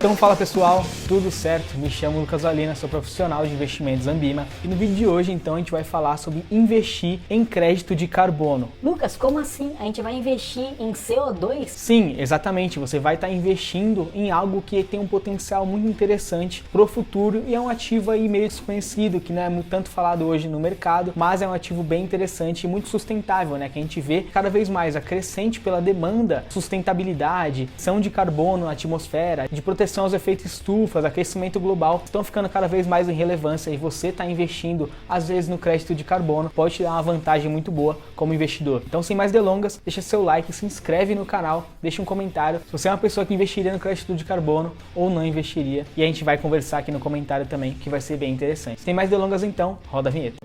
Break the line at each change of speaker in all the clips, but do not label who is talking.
Então fala pessoal, tudo certo? Me chamo Lucas Valina, sou profissional de investimentos Ambima e no vídeo de hoje então a gente vai falar sobre investir em crédito de carbono.
Lucas, como assim? A gente vai investir em CO2?
Sim, exatamente, você vai estar investindo em algo que tem um potencial muito interessante para o futuro e é um ativo aí meio desconhecido, que não é tanto falado hoje no mercado, mas é um ativo bem interessante e muito sustentável, né? Que a gente vê cada vez mais a crescente pela demanda, sustentabilidade, emissão de carbono na atmosfera, de proteção aos efeitos estufas, aquecimento global, estão ficando cada vez mais em relevância e você está investindo, às vezes, no crédito de carbono, pode te dar uma vantagem muito boa como investidor. Então, sem mais delongas, deixa seu like, se inscreve no canal, deixa um comentário se você é uma pessoa que investiria no crédito de carbono ou não investiria e a gente vai conversar aqui no comentário também, que vai ser bem interessante. Sem mais delongas então, roda a vinheta.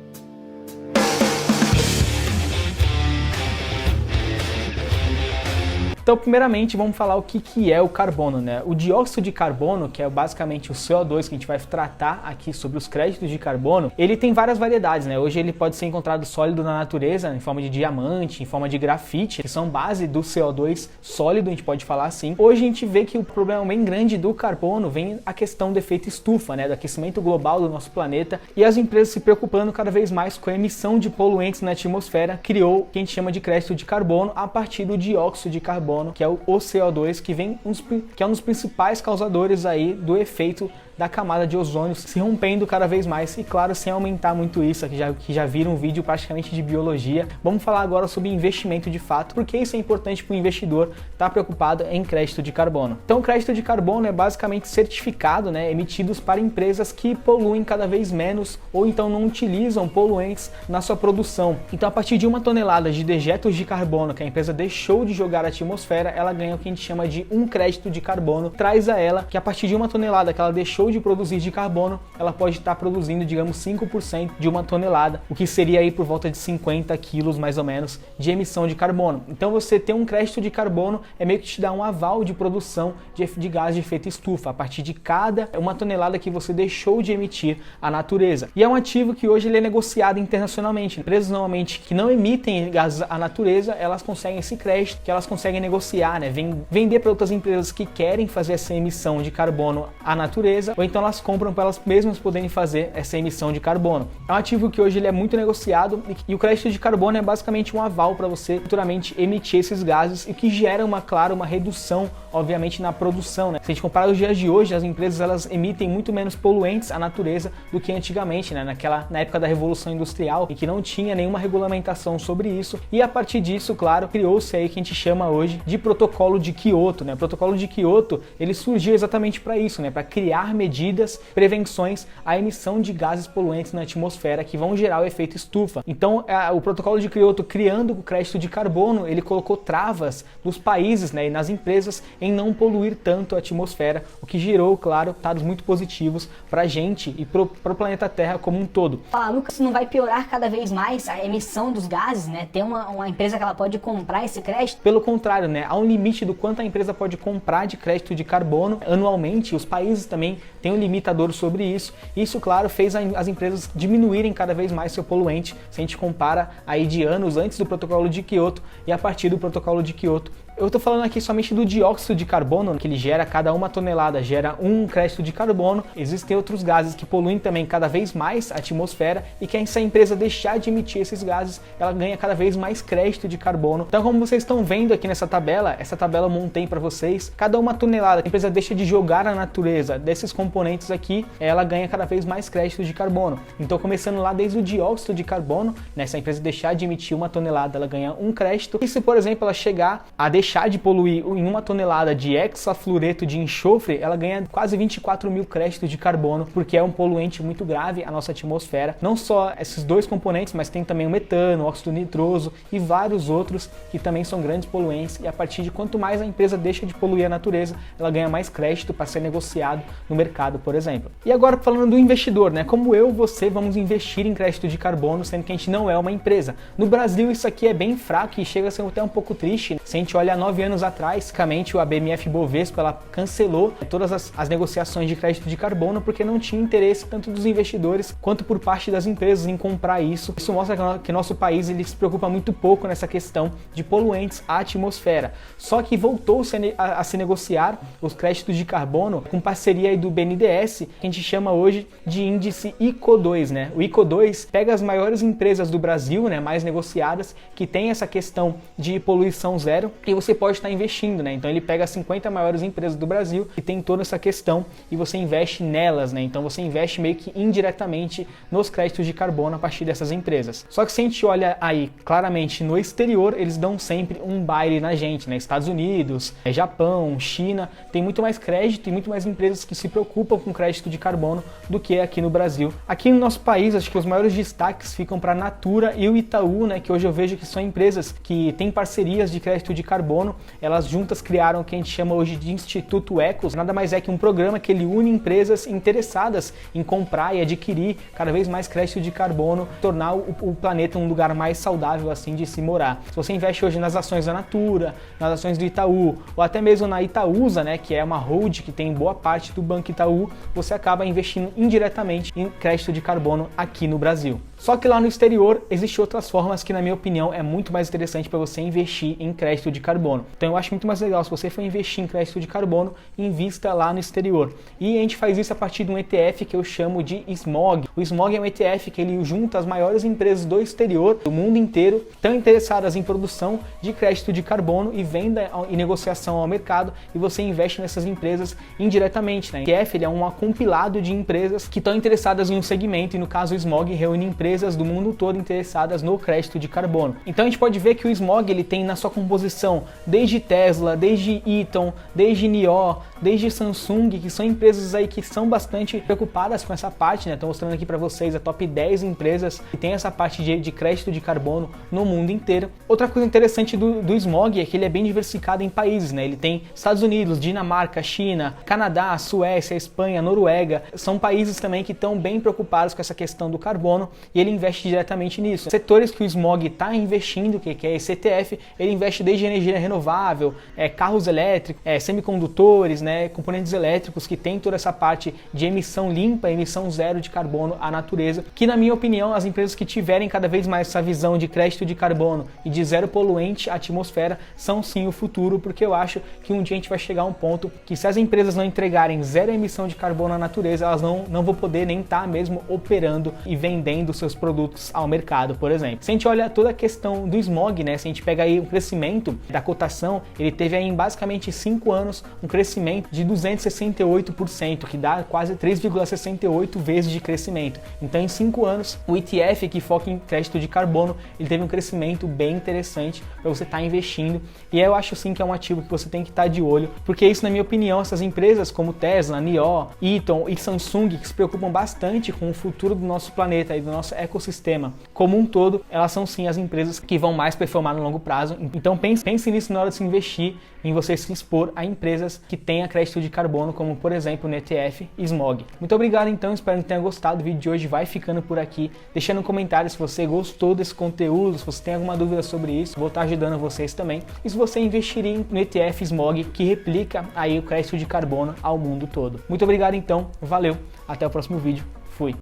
Então, primeiramente, vamos falar o que é o carbono, né? O dióxido de carbono, que é basicamente o CO2 que a gente vai tratar aqui sobre os créditos de carbono, ele tem várias variedades, né? Hoje ele pode ser encontrado sólido na natureza, em forma de diamante, em forma de grafite, que são base do CO2 sólido, a gente pode falar assim. Hoje a gente vê que o problema bem grande do carbono vem a questão do efeito estufa, né? Do aquecimento global do nosso planeta e as empresas se preocupando cada vez mais com a emissão de poluentes na atmosfera, criou o que a gente chama de crédito de carbono a partir do dióxido de carbono, que é o CO2, que é um dos principais causadores aí do efeito da camada de ozônio se rompendo cada vez mais e, claro, sem aumentar muito isso, que já viram um vídeo praticamente de biologia. Vamos falar agora sobre investimento de fato, porque isso é importante para o investidor estar preocupado em crédito de carbono. Então, o crédito de carbono é basicamente certificado, né, emitidos para empresas que poluem cada vez menos ou então não utilizam poluentes na sua produção. Então, a partir de 1 tonelada de dejetos de carbono que a empresa deixou de jogar na atmosfera, ela ganha o que a gente chama de um crédito de carbono, traz a ela que a partir de 1 tonelada que ela deixou de produzir de carbono, ela pode estar produzindo, digamos, 5% de 1 tonelada, o que seria aí por volta de 50 quilos mais ou menos de emissão de carbono. Então você ter um crédito de carbono é meio que te dá um aval de produção de gás de efeito estufa, a partir de cada 1 tonelada que você deixou de emitir à natureza. E é um ativo que hoje ele é negociado internacionalmente. Empresas normalmente que não emitem gases à natureza, elas conseguem esse crédito, que elas conseguem negociar, né? Vender para outras empresas que querem fazer essa emissão de carbono à natureza, ou então elas compram para elas mesmas poderem fazer essa emissão de carbono. É um ativo que hoje ele é muito negociado e o crédito de carbono é basicamente um aval para você futuramente emitir esses gases e que gera uma redução, obviamente, na produção, né? Se a gente comparar os dias de hoje, as empresas elas emitem muito menos poluentes à natureza do que antigamente, né? Na época da Revolução Industrial, e que não tinha nenhuma regulamentação sobre isso, e a partir disso, claro, criou-se aí o que a gente chama hoje de Protocolo de Kyoto, né? O Protocolo de Kyoto, ele surgiu exatamente para isso, né? Para criar medidas, prevenções à emissão de gases poluentes na atmosfera que vão gerar o efeito estufa. Então, o Protocolo de Kyoto, criando o crédito de carbono, ele colocou travas nos países, né, e nas empresas em não poluir tanto a atmosfera, o que gerou, claro, dados muito positivos para a gente e para o planeta Terra como um todo.
Fala, Lucas, não vai piorar cada vez mais a emissão dos gases, né? Tem uma empresa que ela pode comprar esse crédito?
Pelo contrário, né? Há um limite do quanto a empresa pode comprar de crédito de carbono anualmente. Os países também têm um limitador sobre isso. Isso, claro, fez as empresas diminuírem cada vez mais seu poluente, se a gente compara aí de anos antes do Protocolo de Kyoto e a partir do Protocolo de Kyoto. Eu estou falando aqui somente do dióxido de carbono, que ele gera, cada 1 tonelada gera um crédito de carbono. Existem outros gases que poluem também cada vez mais a atmosfera e que se a empresa deixar de emitir esses gases, ela ganha cada vez mais crédito de carbono. Então, como vocês estão vendo aqui nessa tabela eu montei para vocês, cada 1 tonelada que a empresa deixa de jogar na natureza desses componentes aqui, ela ganha cada vez mais crédito de carbono. Então, começando lá desde o dióxido de carbono, né, se a empresa deixar de emitir 1 tonelada, ela ganha um crédito. E se, por exemplo, ela chegar a deixar de poluir em 1 tonelada de hexafluoreto de enxofre, ela ganha quase 24 mil créditos de carbono, porque é um poluente muito grave à nossa atmosfera. Não só esses dois componentes, mas tem também o metano, o óxido nitroso e vários outros que também são grandes poluentes. E a partir de quanto mais a empresa deixa de poluir a natureza, ela ganha mais crédito para ser negociado no mercado, por exemplo. E agora falando do investidor, né? Como você vamos investir em crédito de carbono, sendo que a gente não é uma empresa. No Brasil isso aqui é bem fraco e chega a ser até um pouco triste. Se a gente olha 9 anos atrás, basicamente a BMF-Bovespa ela cancelou todas as negociações de crédito de carbono porque não tinha interesse tanto dos investidores quanto por parte das empresas em comprar isso. Isso mostra que nosso país ele se preocupa muito pouco nessa questão de poluentes à atmosfera. Só que voltou-se a se negociar os créditos de carbono com parceria aí do BNDES, que a gente chama hoje de índice ICO2, né? O ICO2 pega as maiores empresas do Brasil, né, mais negociadas, que tem essa questão de poluição zero, e você pode estar investindo, né? Então ele pega as 50 maiores empresas do Brasil e tem toda essa questão e você investe nelas, né? Então você investe meio que indiretamente nos créditos de carbono a partir dessas empresas. Só que se a gente olha aí claramente no exterior, eles dão sempre um baile na gente, né? Estados Unidos, Japão, China, tem muito mais crédito e muito mais empresas que se preocupam com crédito de carbono do que aqui no Brasil. Aqui no nosso país, acho que os maiores destaques ficam para a Natura e o Itaú, né? Que hoje eu vejo que são empresas que têm parcerias de crédito de carbono. Elas juntas criaram o que a gente chama hoje de Instituto Ecos. Nada mais é que um programa que ele une empresas interessadas em comprar e adquirir cada vez mais crédito de carbono, tornar o planeta um lugar mais saudável assim de se morar. Se você investe hoje nas ações da Natura, nas ações do Itaú, ou até mesmo na Itaúsa, né, que é uma hold que tem boa parte do Banco Itaú, você acaba investindo indiretamente em crédito de carbono aqui no Brasil. Só que lá no exterior existem outras formas que, na minha opinião, é muito mais interessante para você investir em crédito de carbono. Então eu acho muito mais legal, se você for investir em crédito de carbono, invista lá no exterior. E a gente faz isso a partir de um ETF que eu chamo de SMOG. O SMOG é um ETF que ele junta as maiores empresas do exterior, do mundo inteiro, estão interessadas em produção de crédito de carbono e venda e negociação ao mercado, e você investe nessas empresas indiretamente, né? O ETF ele é um compilado de empresas que estão interessadas em um segmento, e no caso o SMOG reúne empresas do mundo todo interessadas no crédito de carbono. Então a gente pode ver que o SMOG ele tem na sua composição desde Tesla, desde Eaton, desde NIO, desde Samsung, que são empresas aí que são bastante preocupadas com essa parte, né? Estou mostrando aqui para vocês a top 10 empresas que tem essa parte de crédito de carbono no mundo inteiro. Outra coisa interessante do SMOG é que ele é bem diversificado em países, né? Ele tem Estados Unidos, Dinamarca, China, Canadá, Suécia, Espanha, Noruega. São países também que estão bem preocupados com essa questão do carbono e ele investe diretamente nisso. Setores que o SMOG está investindo, que é esse ETF, ele investe desde energia renovável, carros elétricos, semicondutores, né, componentes elétricos que tem toda essa parte de emissão limpa, emissão zero de carbono à natureza, que na minha opinião as empresas que tiverem cada vez mais essa visão de crédito de carbono e de zero poluente à atmosfera são sim o futuro, porque eu acho que um dia a gente vai chegar a um ponto que se as empresas não entregarem zero emissão de carbono à natureza, elas não vão poder nem estar mesmo operando e vendendo seus produtos ao mercado, por exemplo. Se a gente olha toda a questão do SMOG, né, se a gente pega aí o crescimento da cotação, ele teve aí em basicamente 5 anos um crescimento de 268%, que dá quase 3,68 vezes de crescimento. Então em 5 anos, o ETF que foca em crédito de carbono, ele teve um crescimento bem interessante para você estar investindo, e eu acho sim que é um ativo que você tem que estar de olho, porque isso, na minha opinião, essas empresas como Tesla, NIO, Eaton e Samsung, que se preocupam bastante com o futuro do nosso planeta e do nosso ecossistema como um todo, elas são sim as empresas que vão mais performar no longo prazo. Então pense nisso na hora de se investir, em você se expor a empresas que tenham crédito de carbono, como por exemplo no ETF SMOG. Muito obrigado então, espero que tenha gostado. O vídeo de hoje vai ficando por aqui. Deixa no comentário se você gostou desse conteúdo, se você tem alguma dúvida sobre isso, vou estar ajudando vocês também. E se você investiria no ETF SMOG, que replica aí o crédito de carbono ao mundo todo. Muito obrigado então, valeu, até o próximo vídeo.